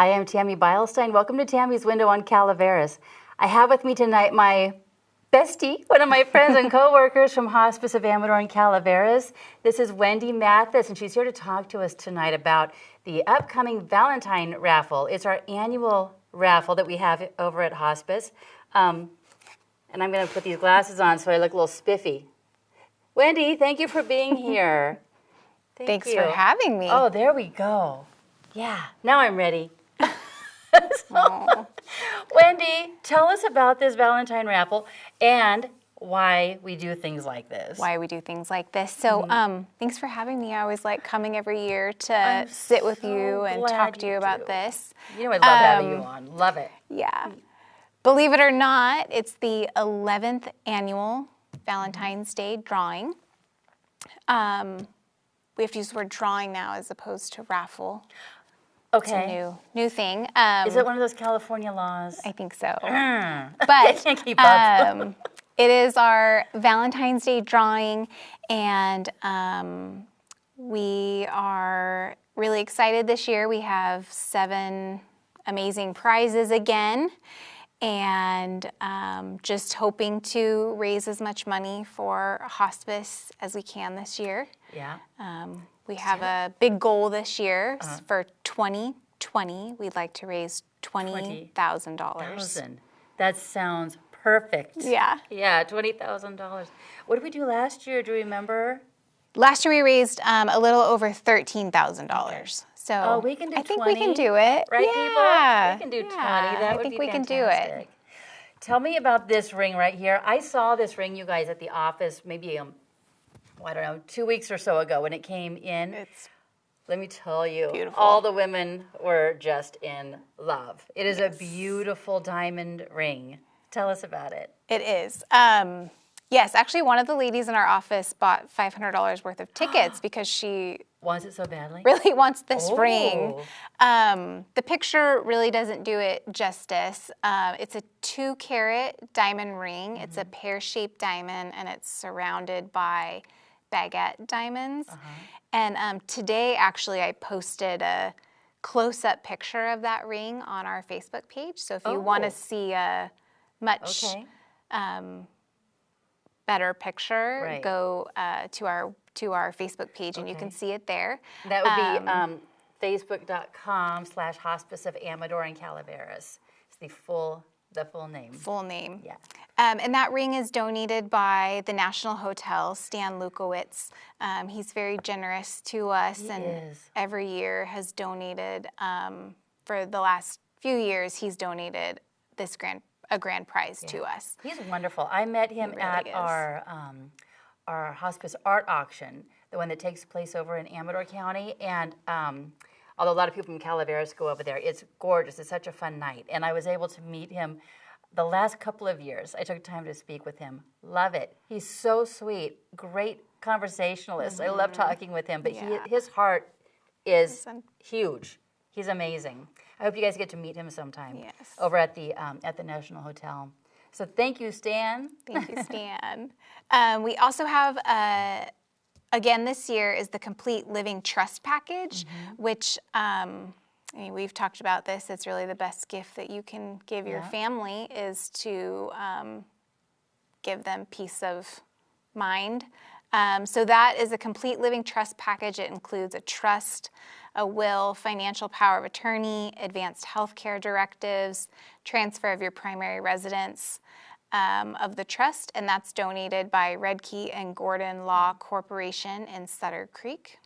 Hi, I'm Tammy Beilstein. Welcome to Tammy's Window on Calaveras. I have with me tonight my bestie, one of my friends and co-workers from Hospice of Amador and Calaveras. This is Wendy Mathis, and she's here to talk to us tonight about the upcoming Valentine raffle. It's our annual raffle that we have over at Hospice. And I'm going to put these glasses on so I look a little spiffy. Wendy, thank you for being here. Thanks for having me. Oh, there we go. Yeah, now I'm ready. Wendy, tell us about this Valentine raffle and why we do things like this. So thanks for having me. I always like coming every year to sit with you and talk to you about this. You know I love having you on. Love it. Yeah. Believe it or not, it's the 11th annual Valentine's Day drawing. We have to use the word drawing now as opposed to raffle. Okay. It's a new thing. Is it one of those California laws? I think so. But I can't keep up. It is our Valentine's Day drawing, and we are really excited this year. We have 7 amazing prizes again, and just hoping to raise as much money for hospice as we can this year. Yeah. We have a big goal this year for 2020. We'd like to raise $20,000. That sounds perfect. Yeah. Yeah, $20,000. What did we do last year? Do you remember? Last year we raised a little over $13,000. Okay. So we can do 20. I think we can do it. Right, yeah. people? We can do 20. That would be fantastic. I think we can do it. Tell me about this ring right here. I saw this ring, you guys, at the office maybe, I don't know, 2 weeks or so ago when it came in. Let me tell you, beautiful. All the women were just in love. It is a beautiful diamond ring. Tell us about it. It is. Yes, actually one of the ladies in our office bought $500 worth of tickets because she wants it so badly? Really wants this ring. The picture really doesn't do it justice. It's a 2-carat diamond ring. It's a pear-shaped diamond, and it's surrounded by baguette diamonds. And today, actually, I posted a close-up picture of that ring on our Facebook page. So if you want to see a much better picture, go to our Facebook page, and you can see it there. That would be facebook.com/Hospice of Amador and Calaveras. It's the full name. Full name. Yeah. And that ring is donated by the National Hotel, Stan Lukowitz. He's very generous to us, every year has donated, for the last few years, he's donated this a grand prize to us. He's wonderful. I met him at our hospice art auction, the one that takes place over in Amador County, and although a lot of people from Calaveras go over there, it's gorgeous. It's such a fun night, and I was able to meet him the last couple of years. I took time to speak with him. Love it. He's so sweet, great conversationalist. I love talking with him, but his heart is huge. He's amazing. I hope you guys get to meet him sometime over at the National Hotel. So thank you, Stan. Thank you, Stan. We also have, again this year, is the Complete Living Trust Package, which, we've talked about this. It's really the best gift that you can give your family is to give them peace of mind. So that is a Complete Living Trust Package. It includes a trust, a will, financial power of attorney, advanced health care directives, transfer of your primary residence of the trust, and that's donated by Redkey and Gordon Law Corporation in Sutter Creek.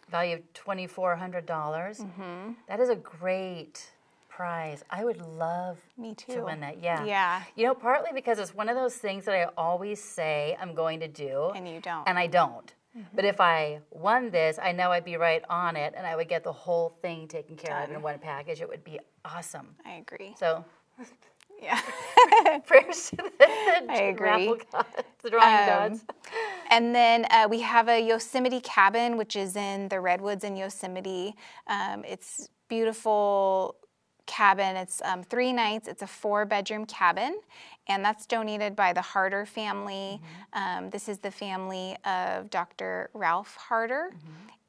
Value of $2,400. That is a great prize. I would love to win that. Yeah. You know, partly because it's one of those things that I always say I'm going to do. And you don't. And I don't. But if I won this, I know I'd be right on it, and I would get the whole thing taken care of in one package. It would be awesome. I agree. So, yeah. prayers to the raffle gods, the drawing gods. And then we have a Yosemite cabin, which is in the Redwoods in Yosemite. It's beautiful cabin. It's 3 nights. It's a 4-bedroom cabin, and that's donated by the Harder family. This is the family of Dr. Ralph Harder.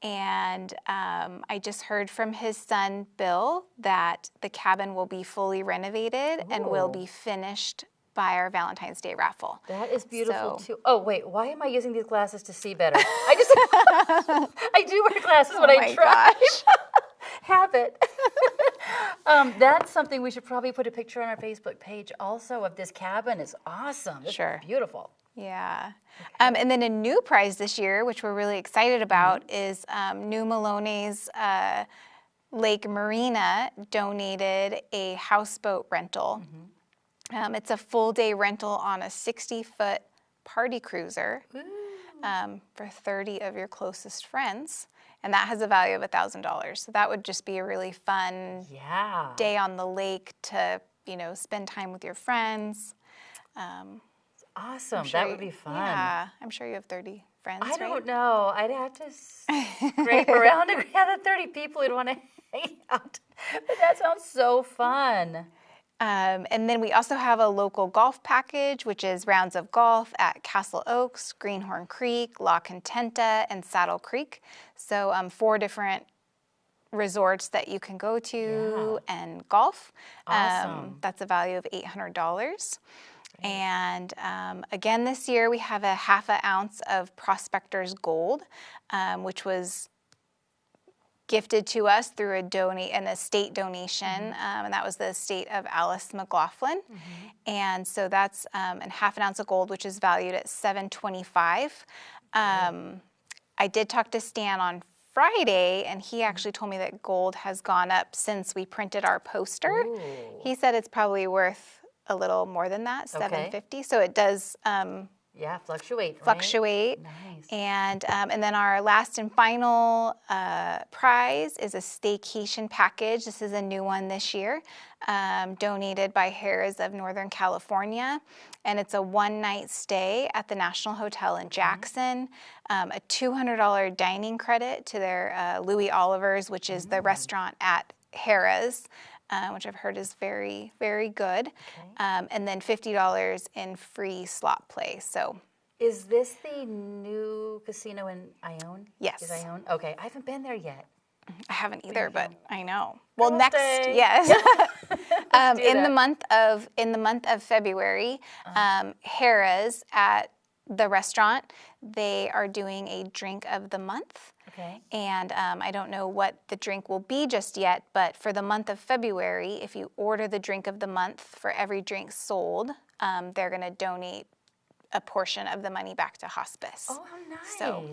And I just heard from his son, Bill, that the cabin will be fully renovated and will be finished by our Valentine's Day raffle. That is beautiful too. Oh wait, why am I using these glasses to see better? I do wear glasses when I drive. Habit. That's something we should probably put a picture on our Facebook page also of this cabin. It's awesome. It's beautiful. Yeah. And then a new prize this year, which we're really excited about, is New Malone's Lake Marina donated a houseboat rental. It's a full-day rental on a 60-foot party cruiser for 30 of your closest friends. And that has a value of $1,000. So that would just be a really fun day on the lake to, spend time with your friends. Awesome. That would be fun. Yeah. I'm sure you have 30 friends, I don't know. I'd have to scrape around and gather 30 people who'd want to hang out. But that sounds so fun. And then we also have a local golf package, which is rounds of golf at Castle Oaks, Greenhorn Creek, La Contenta, and Saddle Creek. So 4 different resorts that you can go to and golf. Awesome. That's a value of $800. And again, this year we have a 1/2 ounce of Prospector's Gold, which was gifted to us through an estate donation, and that was the estate of Alice McLaughlin. And so that's a 1/2 ounce of gold, which is valued at $725. I did talk to Stan on Friday, and he actually told me that gold has gone up since we printed our poster. He said it's probably worth a little more than that, $750. So it does fluctuate. Fluctuate. Nice. And then our last and final prize is a Staycation Package. This is a new one this year, donated by Harris of Northern California. And it's a 1-night stay at the National Hotel in Jackson, a $200 dining credit to their Louis Oliver's, which is the restaurant at Harris, which I've heard is very, very good, and then $50 in free slot play. So, is this the new casino in Ione? Yes. Is Ione? Okay, I haven't been there yet. I haven't either, but I know. Well, next, day. yes. In the month of February, Harrah's at the restaurant, they are doing a drink of the month. Okay. And I don't know what the drink will be just yet, but for the month of February, if you order the drink of the month for every drink sold, they're going to donate a portion of the money back to hospice. Oh, how nice. So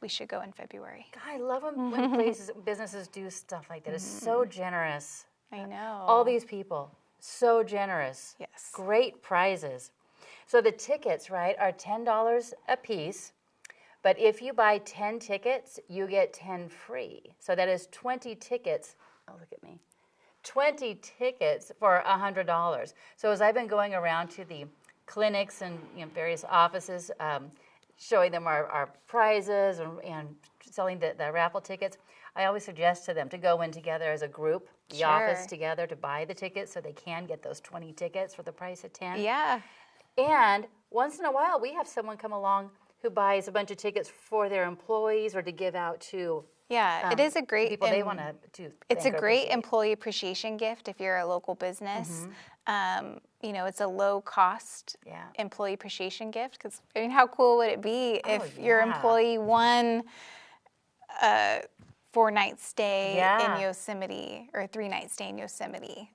we should go in February. God, I love when businesses do stuff like that. It's so generous. I know. All these people, so generous. Yes. Great prizes. So the tickets, right, are $10 a piece. But if you buy 10 tickets, you get 10 free. So that is 20 tickets. Oh, look at me. 20 tickets for $100. So as I've been going around to the clinics and various offices, showing them our prizes and selling the raffle tickets, I always suggest to them to go in together as a group, the office together, to buy the tickets so they can get those 20 tickets for the price of 10. Yeah. And once in a while, we have someone come along who buys a bunch of tickets for their employees or to give out to it is a great people they want to. It's a great employee appreciation gift if you're a local business. It's a low cost employee appreciation gift, because how cool would it be if your employee won a 4-night stay in Yosemite or a 3-night stay in Yosemite.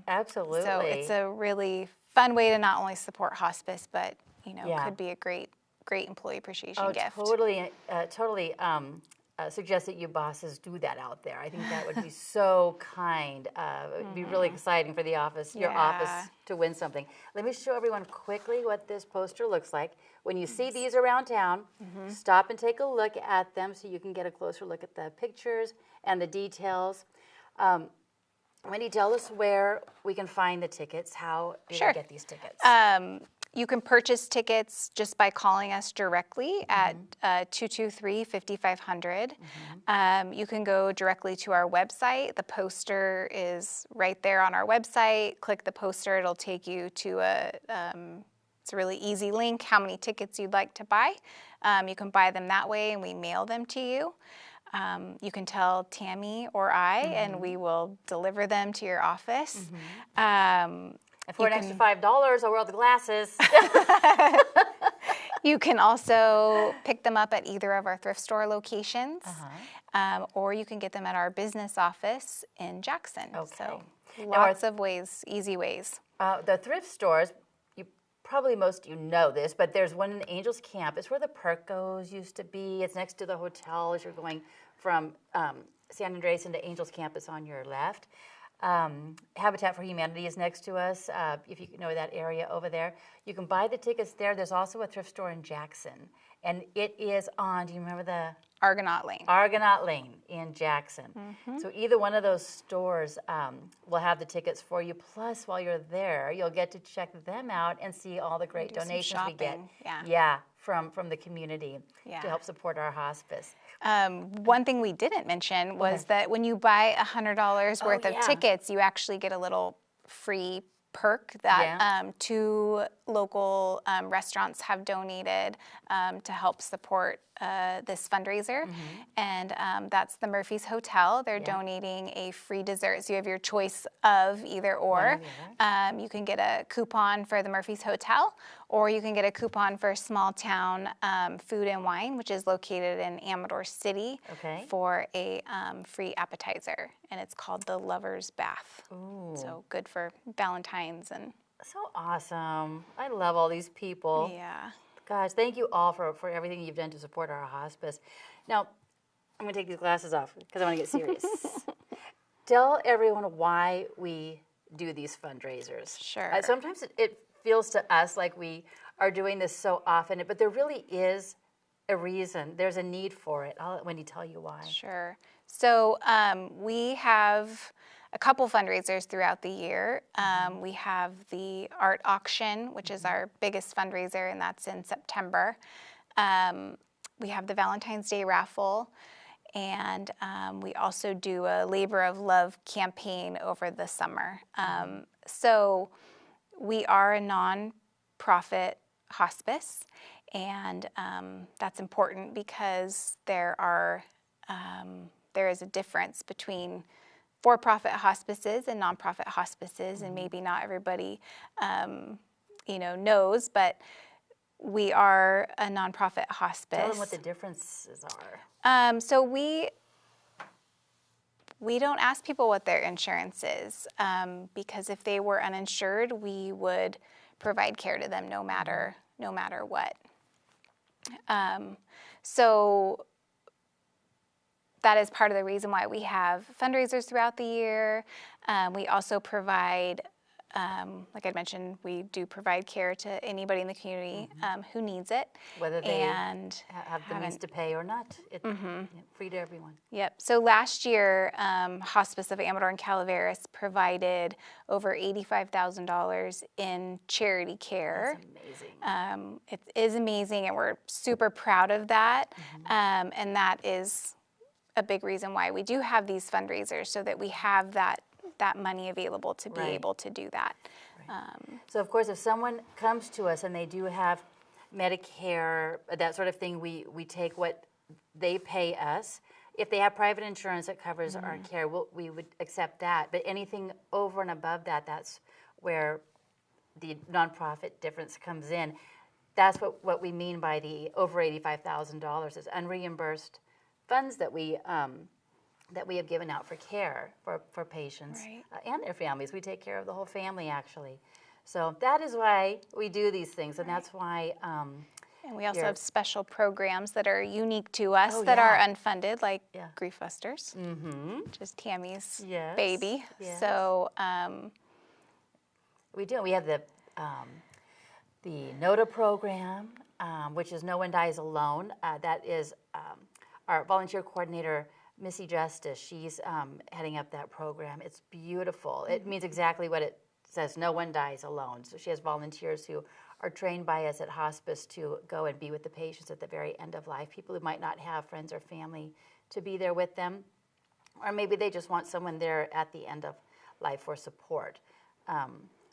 Absolutely. So it's a really fun way to not only support hospice, but could be a great employee appreciation gift. Totally suggest that you bosses do that out there. I think that would be so kind. It would be really exciting for the office, your office, to win something. Let me show everyone quickly what this poster looks like. When you see these around town, stop and take a look at them so you can get a closer look at the pictures and the details. Wendy, tell us where we can find the tickets. How do we get these tickets? You can purchase tickets just by calling us directly at 223-5500. You can go directly to our website. The poster is right there on our website. Click the poster. It'll take you to it's a really easy link, how many tickets you'd like to buy. You can buy them that way, and we mail them to you. You can tell Tammy or I, and we will deliver them to your office. And for an extra $5, I'll wear the glasses. You can also pick them up at either of our thrift store locations, or you can get them at our business office in Jackson. Okay. So lots of ways, easy ways. The thrift stores, most of you know this, but there's one in the Angels campus where the Percos used to be. It's next to the hotel as you're going from San Andreas into Angels campus on your left. Habitat for Humanity is next to us, if you know that area over there. You can buy the tickets there. There's also a thrift store in Jackson, and it is on, do you remember the? Argonaut Lane. Argonaut Lane in Jackson. So either one of those stores will have the tickets for you. Plus, while you're there, you'll get to check them out and see all the great donations we get. From the community to help support our hospice. One thing we didn't mention was that when you buy $100 worth of tickets, you actually get a little free perk that 2 local restaurants have donated to help support this fundraiser. And that's the Murphy's Hotel. They're donating a free dessert. So you have your choice of either or. You can get a coupon for the Murphy's Hotel, or you can get a coupon for Small Town Food and Wine, which is located in Amador City, for a free appetizer. And it's called the Lover's Bath. Ooh. So good for Valentine's. And so awesome. I love all these people. Yeah. Gosh, thank you all for everything you've done to support our hospice. Now, I'm going to take these glasses off because I want to get serious. Tell everyone why we do these fundraisers. Sure. Sometimes it feels to us like we are doing this so often, but there really is a reason. There's a need for it. I'll let Wendy tell you why. Sure. So we have a couple fundraisers throughout the year. We have the art auction, which is our biggest fundraiser, and that's in September. We have the Valentine's Day raffle, and we also do a Labor of Love campaign over the summer. So we are a non-profit hospice, and that's important because there is a difference between for-profit hospices and nonprofit hospices, and maybe not everybody, knows, but we are a nonprofit hospice. Tell them what the differences are. So we don't ask people what their insurance is, because if they were uninsured, we would provide care to them no matter what. So that is part of the reason why we have fundraisers throughout the year. We also provide, like I mentioned, we do provide care to anybody in the community who needs it. Whether they have the means to pay or not. It's free to everyone. Yep. So last year, Hospice of Amador and Calaveras provided over $85,000 in charity care. That's amazing. It is amazing, and we're super proud of that. And that is a big reason why we do have these fundraisers, so that we have that money available to be able to do that. So of course, if someone comes to us and they do have Medicare, that sort of thing, we take what they pay us. If they have private insurance that covers our care, we would accept that. But anything over and above that, that's where the nonprofit difference comes in. That's what we mean by the over $85,000 is unreimbursed funds that we have given out for care for patients and their families. We take care of the whole family, actually. So that is why we do these things, and that's why. And we also have special programs that are unique to us are unfunded, like Grief Busters, which is Tammy's baby. Yes. So we do. We have the NOTA program, which is No One Dies Alone. That is our volunteer coordinator, Missy Justice. She's heading up that program. It's beautiful. It means exactly what it says no one dies alone. So she has volunteers who are trained by us at hospice to go and be with the patients at the very end of life, people who might not have friends or family to be there with them, or maybe they just want someone there at the end of life for support.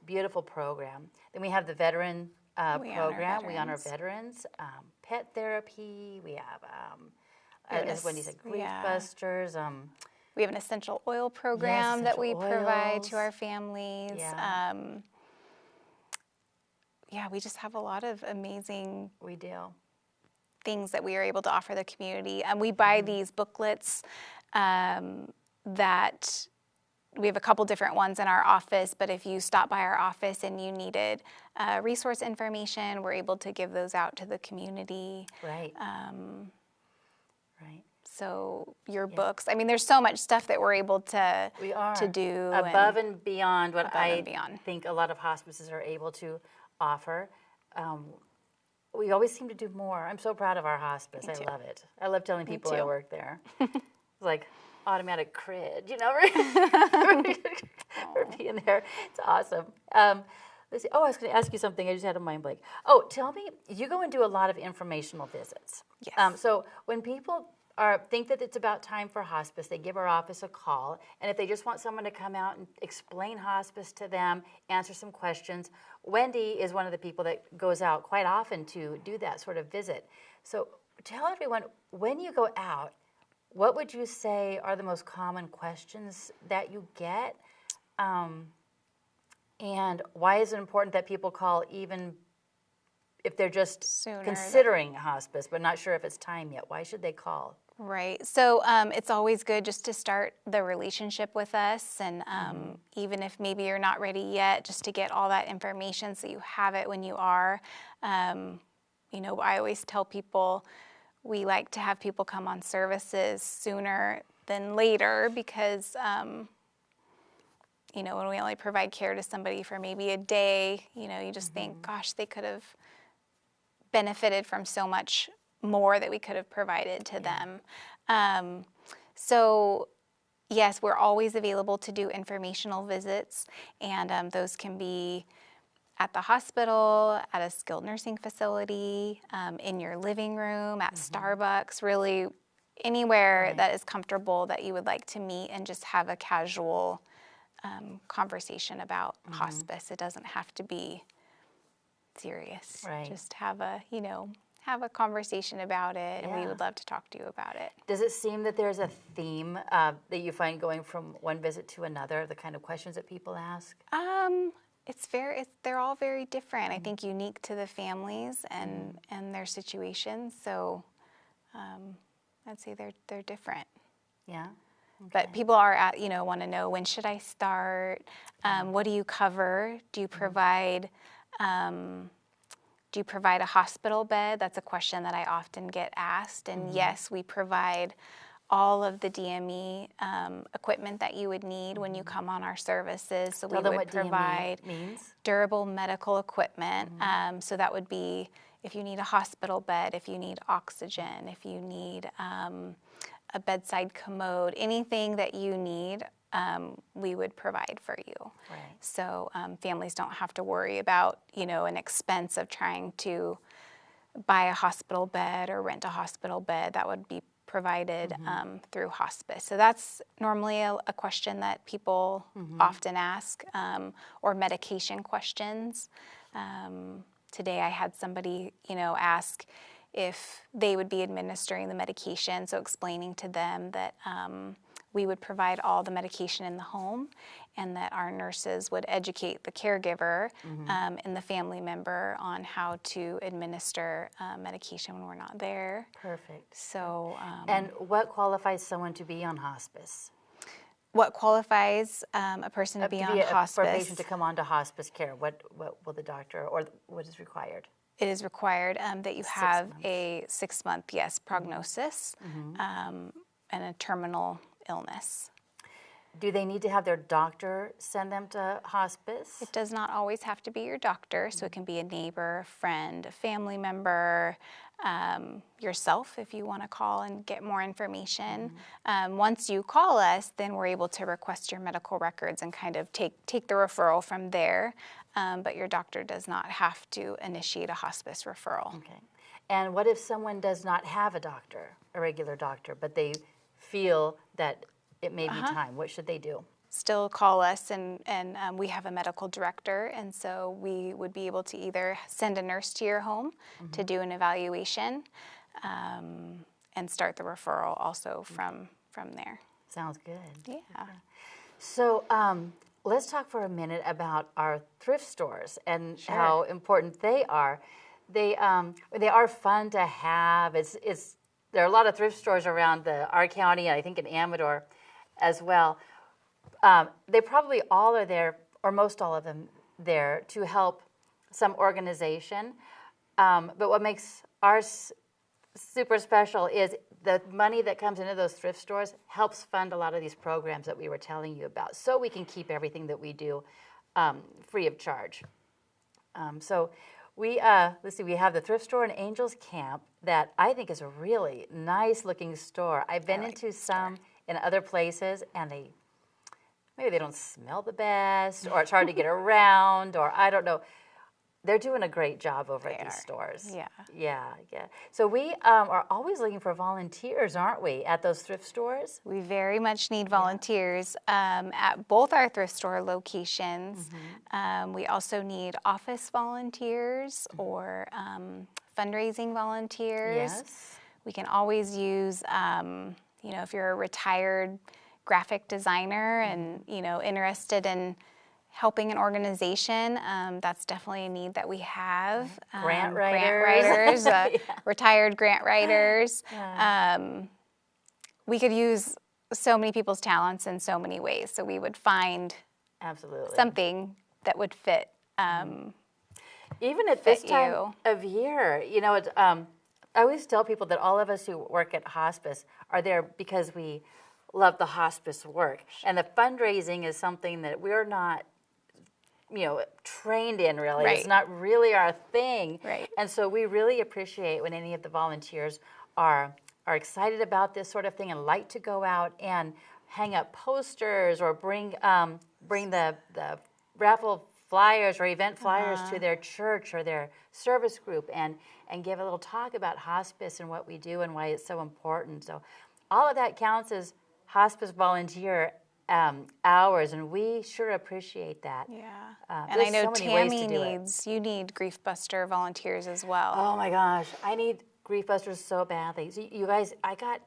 Beautiful program. Then we have the veteran program. We honor veterans. Pet therapy. We have, as Wendy said, grief busters. We have an essential oil program that we provide to our families. Yeah. We just have a lot of amazing things that we are able to offer the community. We buy these booklets that we have a couple different ones in our office, but if you stop by our office and you needed resource information, we're able to give those out to the community. Right. Right. So your books, I mean, there's so much stuff that we're able to do. Above and beyond what I think a lot of hospices are able to offer. We always seem to do more. I'm so proud of our hospice. I love it. I love telling people I work there. It's like automatic cred, you know, for being there. It's awesome. Let's see. Oh, I was going to ask you something. I just had a mind blank. Oh, tell me, you go and do a lot of informational visits. Yes. So when people think that it's about time for hospice, they give our office a call, and if they just want someone to come out and explain hospice to them, answer some questions, Wendy is one of the people that goes out quite often to do that sort of visit. So tell everyone, when you go out, what would you say are the most common questions that you get? And why is it important that people call even if they're just considering hospice but not sure if it's time yet? Why should they call? Right. So it's always good just to start the relationship with us, and even if maybe you're not ready yet, just to get all that information so you have it when you are. You know, I always tell people we like to have people come on services sooner than later because, you know, when we only provide care to somebody for maybe a day, you know, you just think, gosh, they could have benefited from so much more that we could have provided to them. So, yes, we're always available to do informational visits, and those can be at the hospital, at a skilled nursing facility, in your living room, at Starbucks, really anywhere that is comfortable that you would like to meet and just have a casual conversation about hospice. It doesn't have to be serious. Right. Just have a, you know, have a conversation about it, and we would love to talk to you about it. Does it seem that there's a theme that you find going from one visit to another, the kind of questions that people ask? They're all very different. I think unique to the families and their situations. So I'd say they're different. Yeah. Okay. But people are want to know, when should I start? What do you cover? Do you provide a hospital bed? That's a question that I often get asked. And yes, we provide all of the DME equipment that you would need when you come on our services. So we would provide durable medical equipment. So that would be if you need a hospital bed, if you need oxygen, if you need a bedside commode, anything that you need, we would provide for you. Right. So families don't have to worry about, an expense of trying to buy a hospital bed or rent a hospital bed. That would be provided through hospice. So that's normally a question that people often ask, or medication questions. Today I had somebody, ask if they would be administering the medication, so explaining to them that we would provide all the medication in the home, and that our nurses would educate the caregiver and the family member on how to administer medication when we're not there. Perfect. So, and what qualifies someone to be on hospice? What qualifies a person to be on hospice? For a patient to come on to hospice care, what will the doctor, or what is required? It is required that you have a 6-month, prognosis and a terminal illness. Do they need to have their doctor send them to hospice? It does not always have to be your doctor, so it can be a neighbor, a friend, a family member, yourself if you want to call and get more information. Once you call us, then we're able to request your medical records and kind of take the referral from there. But your doctor does not have to initiate a hospice referral. Okay. And what if someone does not have a doctor, a regular doctor, but they feel that it may be time? What should they do? Still call us, and we have a medical director, and so we would be able to either send a nurse to your home to do an evaluation and start the referral also from there. Sounds good. Yeah. Okay. So let's talk for a minute about our thrift stores and how important they are. They are fun to have. There are a lot of thrift stores around our county, and I think in Amador as well. They probably all are there, or most all of them there, to help some organization. But what makes ours super special is the money that comes into those thrift stores helps fund a lot of these programs that we were telling you about, so we can keep everything that we do free of charge. So we let's see, we have the thrift store in Angels Camp that I think is a really nice looking store. I've been into some in other places, and maybe they don't smell the best, or it's hard to get around, or I don't know. They're doing a great job over at these stores. Yeah. Yeah. So we are always looking for volunteers, aren't we, at those thrift stores? We very much need volunteers at both our thrift store locations. We also need office volunteers or fundraising volunteers. Yes. We can always use, if you're a retired graphic designer and, interested in helping an organization, that's definitely a need that we have. Grant writers. Retired grant writers. We could use so many people's talents in so many ways, so we would find something that would fit. Even at this time of year, I always tell people that all of us who work at hospice are there because we love the hospice work. And the fundraising is something that we're not trained in, really. Right. It's not really our thing. Right. And so we really appreciate when any of the volunteers are excited about this sort of thing and like to go out and hang up posters or bring the raffle flyers or event flyers to their church or their service group and give a little talk about hospice and what we do and why it's so important. So all of that counts as hospice volunteer hours, and we sure appreciate that. Yeah, and I know Tammy you need Grief Buster volunteers as well. Oh my gosh, I need Grief Busters so badly. So you guys, I got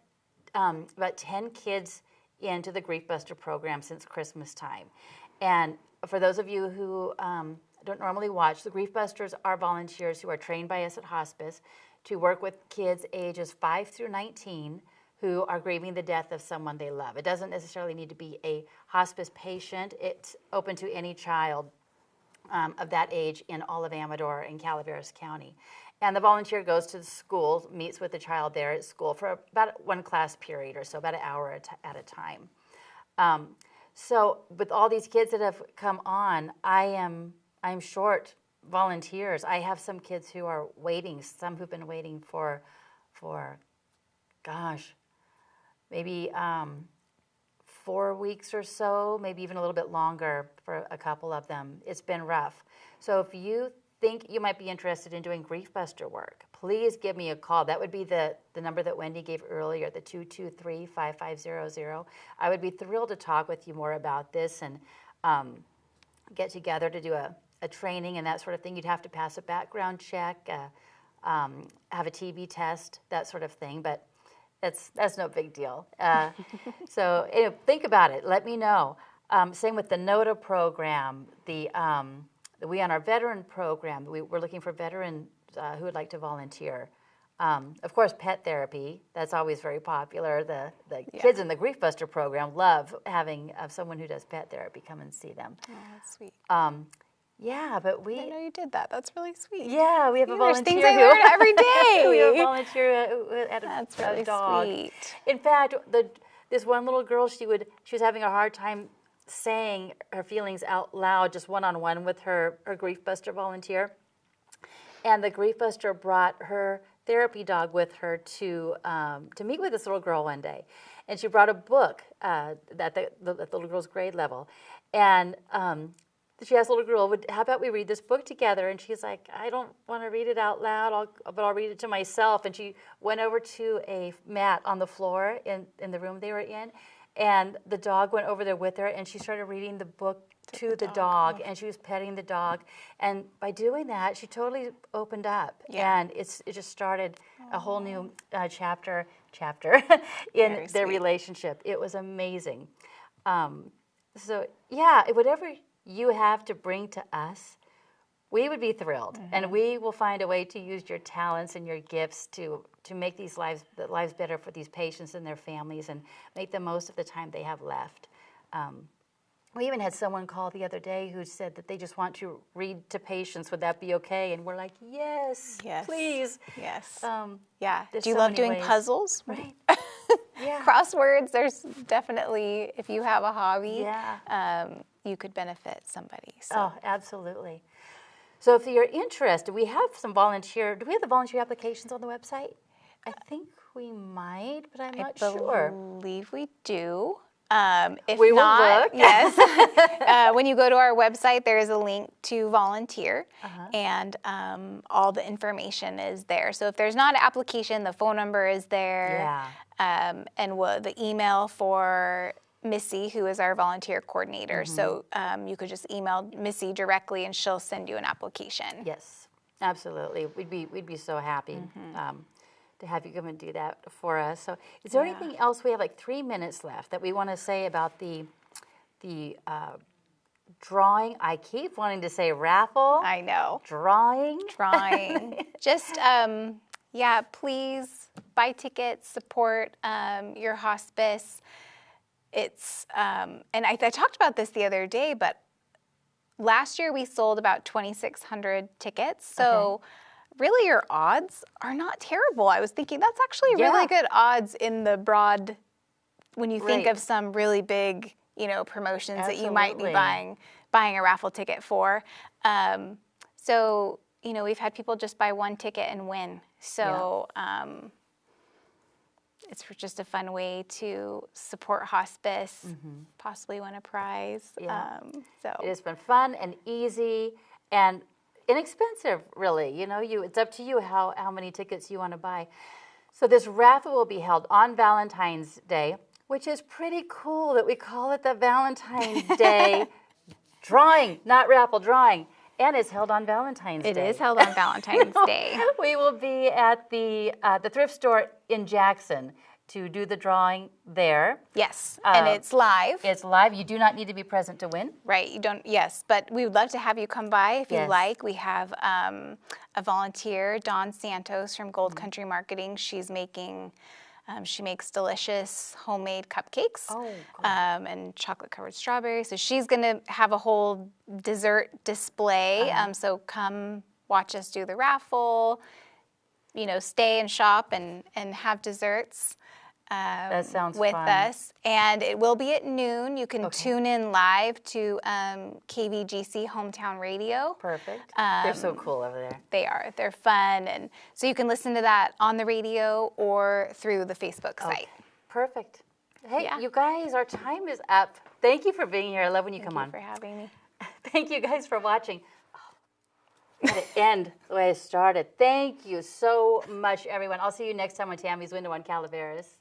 about 10 kids into the Grief Buster program since Christmas time. And for those of you who don't normally watch, the Grief Busters are volunteers who are trained by us at hospice to work with kids ages 5 through 19 who are grieving the death of someone they love. It doesn't necessarily need to be a hospice patient. It's open to any child of that age in all of Amador and Calaveras County. And the volunteer goes to the school, meets with the child there at school for about one class period or so, about an hour at a time. So with all these kids that have come on, I'm short volunteers. I have some kids who are waiting, some who've been waiting for gosh, maybe 4 weeks or so, maybe even a little bit longer for a couple of them. It's been rough. So if you think you might be interested in doing Grief Buster work, please give me a call. That would be the number that Wendy gave earlier, the 223-5500. I would be thrilled to talk with you more about this and get together to do a training and that sort of thing. You'd have to pass a background check, have a TB test, that sort of thing, but that's no big deal. So think about it. Let me know. Same with the NOTA program, the We On Our Veteran program. We're looking for veterans who would like to volunteer. Of course, pet therapy. That's always very popular. The kids in the Grief Buster program love having someone who does pet therapy come and see them. Oh, that's sweet. Yeah, but I know you did that. That's really sweet. Yeah, we have a volunteer. There's things I learn every day. We have a volunteer who had That's a really dog. sweet. In fact, this one little girl, she was having a hard time saying her feelings out loud, just one-on-one with her Grief Buster volunteer. And the Grief Buster brought her therapy dog with her to meet with this little girl one day. And she brought a book at the little girl's grade level. And she asked the little girl, how about we read this book together? And she's like, I don't want to read it out loud, but I'll read it to myself. And she went over to a mat on the floor in the room they were in. And the dog went over there with her, and she started reading the book to the dog, and she was petting the dog. And by doing that, she totally opened up. Yeah. And it just started a whole new chapter in their relationship. It was amazing. So, yeah, whatever you have to bring to us, we would be thrilled. And we will find a way to use your talents and your gifts to make these lives better for these patients and their families and make the most of the time they have left. We even had someone call the other day who said that they just want to read to patients. Would that be okay? And we're like, yes, please. Yes. Yeah. Do you love doing puzzles? Right. Yeah. Crosswords, there's definitely, if you have a hobby, you could benefit somebody. So. Oh, absolutely. So if you're interested, we have some do we have the volunteer applications on the website? I think we might, but I'm not sure. I believe we do. If we not, will look. Yes. When you go to our website, there is a link to volunteer, and all the information is there. So if there's not an application, the phone number is there, and the email for Missy, who is our volunteer coordinator. So you could just email Missy directly, and she'll send you an application. Yes, absolutely. We'd be so happy to have you come and do that for us. So is there anything else? We have like 3 minutes left that we want to say about the drawing. I keep wanting to say raffle. I know. Drawing. Just, please buy tickets, support your hospice. It's, and I talked about this the other day, but last year we sold about 2,600 tickets. So really your odds are not terrible. I was thinking that's actually really good odds in the broad, when you think of some really big, promotions that you might be buying a raffle ticket for. So, we've had people just buy one ticket and win. So, it's just a fun way to support hospice, possibly win a prize. So it has been fun and easy and inexpensive, really. It's up to you how many tickets you want to buy. So this raffle will be held on Valentine's Day, which is pretty cool that we call it the Valentine's Day drawing, not raffle, drawing. And it's held on Valentine's Day. It is held on Valentine's Day. We will be at the thrift store in Jackson to do the drawing there. Yes, and it's live. It's live. You do not need to be present to win. Right, you don't, but we would love to have you come by if you like. We have a volunteer, Dawn Santos from Gold Country Marketing. She's making, she makes delicious homemade cupcakes and chocolate-covered strawberries. So she's going to have a whole dessert display. So come watch us do the raffle, stay and shop and have desserts. That sounds with fun. us, and it will be at noon. You can tune in live to KVGC Hometown Radio. Perfect. They're so cool over there. They are. They're fun, and so you can listen to that on the radio or through the Facebook site. Perfect. Hey, you guys, our time is up. Thank you for being here. I love when you come on. Thank you for having me. Thank you guys for watching. Got to end the way I started. Thank you so much, everyone. I'll see you next time on Tammy's Window on Calaveras.